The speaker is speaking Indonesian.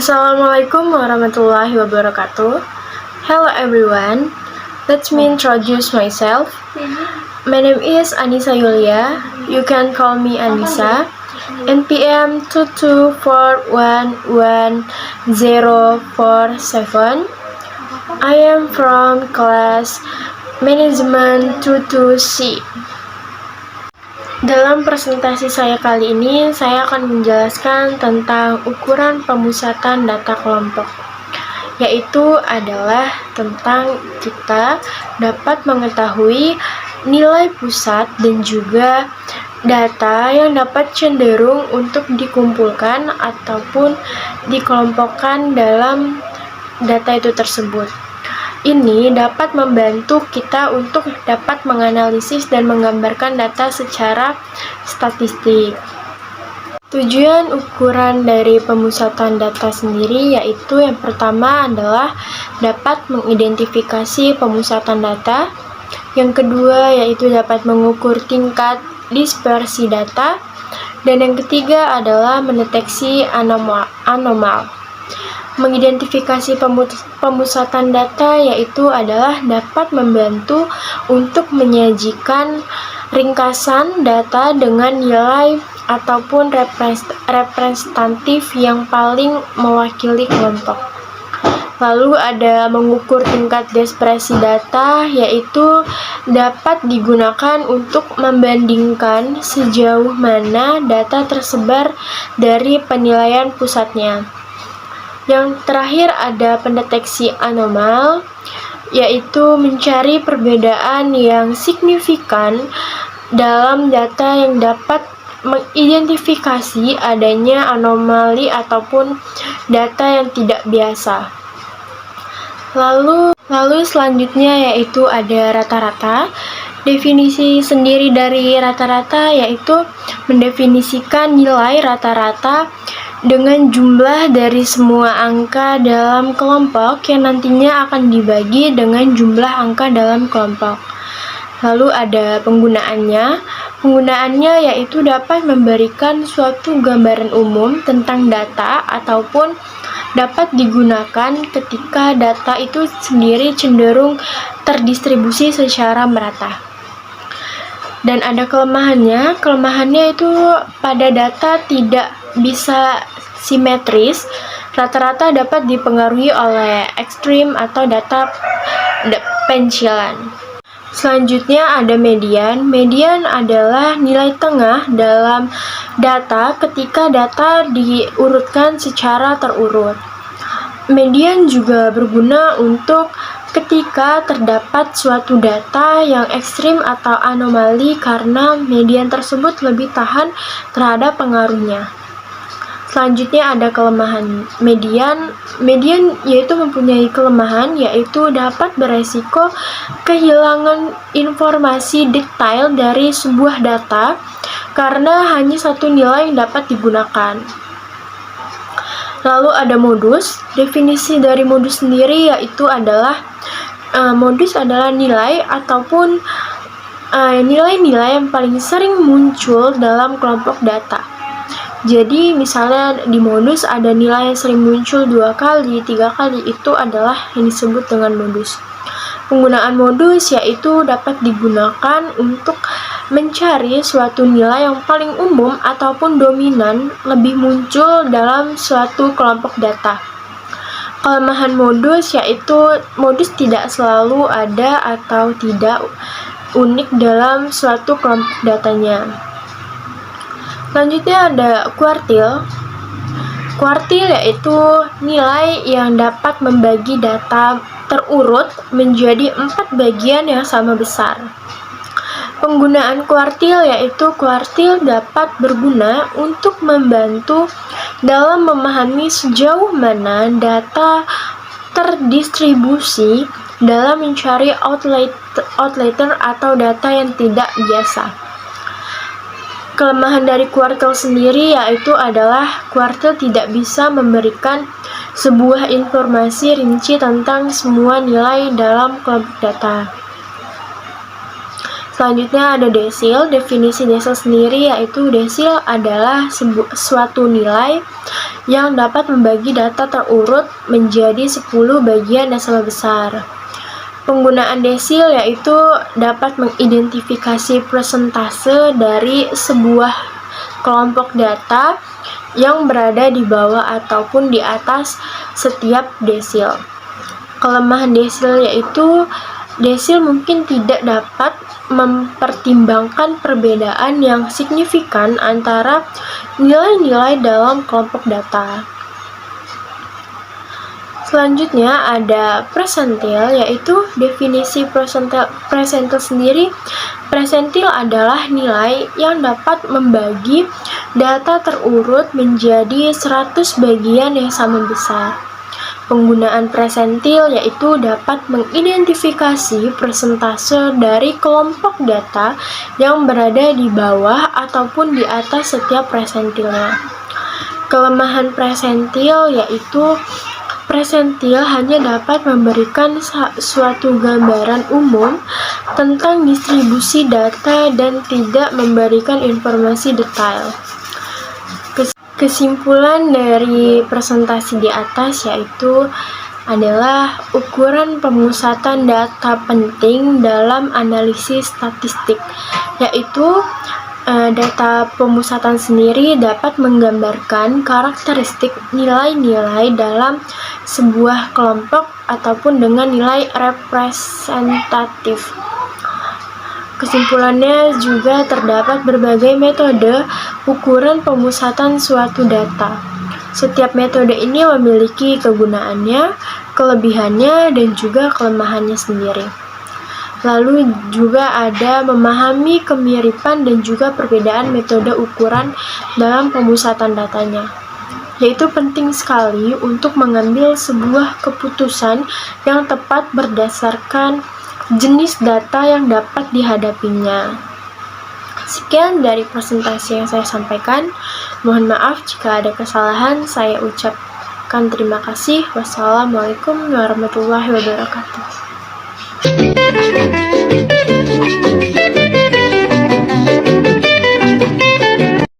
Assalamualaikum warahmatullahi wabarakatuh. Hello everyone, let me introduce myself. My name is Anissa Yulia. You can call me Anissa. NPM 224111047. I am from class Management 22C. Dalam presentasi saya kali ini, saya akan menjelaskan tentang ukuran pemusatan data kelompok, yaitu adalah tentang kita dapat mengetahui nilai pusat dan juga data yang dapat cenderung untuk dikumpulkan ataupun dikelompokkan dalam data itu tersebut. Ini dapat membantu kita untuk dapat menganalisis dan menggambarkan data secara statistik. Tujuan ukuran dari pemusatan data sendiri yaitu yang pertama adalah dapat mengidentifikasi pemusatan data. Yang kedua yaitu dapat mengukur tingkat dispersi data. Dan yang ketiga adalah mendeteksi anomal. Mengidentifikasi pemusatan data yaitu adalah dapat membantu untuk menyajikan ringkasan data dengan nilai ataupun representatif yang paling mewakili kelompok. Lalu ada mengukur tingkat dispersi data yaitu dapat digunakan untuk membandingkan sejauh mana data tersebar dari penilaian pusatnya. Yang terakhir ada pendeteksi anomal, yaitu mencari perbedaan yang signifikan dalam data yang dapat mengidentifikasi adanya anomali ataupun data yang tidak biasa. Lalu selanjutnya yaitu ada rata-rata. Definisi sendiri dari rata-rata yaitu mendefinisikan nilai rata-rata dengan jumlah dari semua angka dalam kelompok yang nantinya akan dibagi dengan jumlah angka dalam kelompok. Lalu ada penggunaannya. Penggunaannya yaitu dapat memberikan suatu gambaran umum tentang data ataupun dapat digunakan ketika data itu sendiri cenderung terdistribusi secara merata. Dan ada kelemahannya. Kelemahannya itu pada data tidak bisa simetris, rata-rata dapat dipengaruhi oleh ekstrim atau data pencilan. Selanjutnya ada median. Median adalah nilai tengah dalam data ketika data diurutkan secara terurut. Median juga berguna untuk ketika terdapat suatu data yang ekstrim atau anomali karena median tersebut lebih tahan terhadap pengaruhnya. Selanjutnya ada kelemahan median. Median yaitu mempunyai kelemahan yaitu dapat beresiko kehilangan informasi detail dari sebuah data karena hanya satu nilai yang dapat digunakan. Lalu ada modus. Definisi dari modus sendiri yaitu adalah modus adalah nilai ataupun nilai-nilai yang paling sering muncul dalam kelompok data. Jadi misalnya di modus ada nilai yang sering muncul 2 kali, 3 kali, itu adalah yang disebut dengan modus. Penggunaan modus yaitu dapat digunakan untuk mencari suatu nilai yang paling umum ataupun dominan lebih muncul dalam suatu kelompok data. Kelemahan modus yaitu modus tidak selalu ada atau tidak unik dalam suatu kelompok datanya. Selanjutnya ada kuartil. Kuartil yaitu nilai yang dapat membagi data terurut menjadi 4 bagian yang sama besar. Penggunaan kuartil yaitu kuartil dapat berguna untuk membantu dalam memahami sejauh mana data terdistribusi dalam mencari outlier atau data yang tidak biasa. Kelemahan dari kuartil sendiri yaitu adalah kuartil tidak bisa memberikan sebuah informasi rinci tentang semua nilai dalam kelompok data. Selanjutnya ada desil. Definisi desil sendiri yaitu desil adalah suatu nilai yang dapat membagi data terurut menjadi 10 bagian yang sama besar. Penggunaan desil yaitu dapat mengidentifikasi persentase dari sebuah kelompok data yang berada di bawah ataupun di atas setiap desil. Kelemahan desil yaitu desil mungkin tidak dapat mempertimbangkan perbedaan yang signifikan antara nilai-nilai dalam kelompok data. Selanjutnya ada presentil, yaitu definisi presentil sendiri. Presentil adalah nilai yang dapat membagi data terurut menjadi 100 bagian yang sama besar. Penggunaan presentil yaitu dapat mengidentifikasi persentase dari kelompok data yang berada di bawah ataupun di atas setiap presentilnya. Kelemahan presentil yaitu presentil hanya dapat memberikan suatu gambaran umum tentang distribusi data dan tidak memberikan informasi detail. Kesimpulan dari presentasi di atas yaitu adalah ukuran pemusatan data penting dalam analisis statistik, yaitu data pemusatan sendiri dapat menggambarkan karakteristik nilai-nilai dalam sebuah kelompok ataupun dengan nilai representatif. Kesimpulannya juga terdapat berbagai metode ukuran pemusatan suatu data. Setiap metode ini memiliki kegunaannya, kelebihannya, dan juga kelemahannya sendiri. Lalu juga ada memahami kemiripan dan juga perbedaan metode ukuran dalam pemusatan datanya. Yaitu penting sekali untuk mengambil sebuah keputusan yang tepat berdasarkan jenis data yang dapat dihadapinya. Sekian dari presentasi yang saya sampaikan. Mohon maaf jika ada kesalahan. Saya ucapkan terima kasih. Wassalamualaikum warahmatullahi wabarakatuh.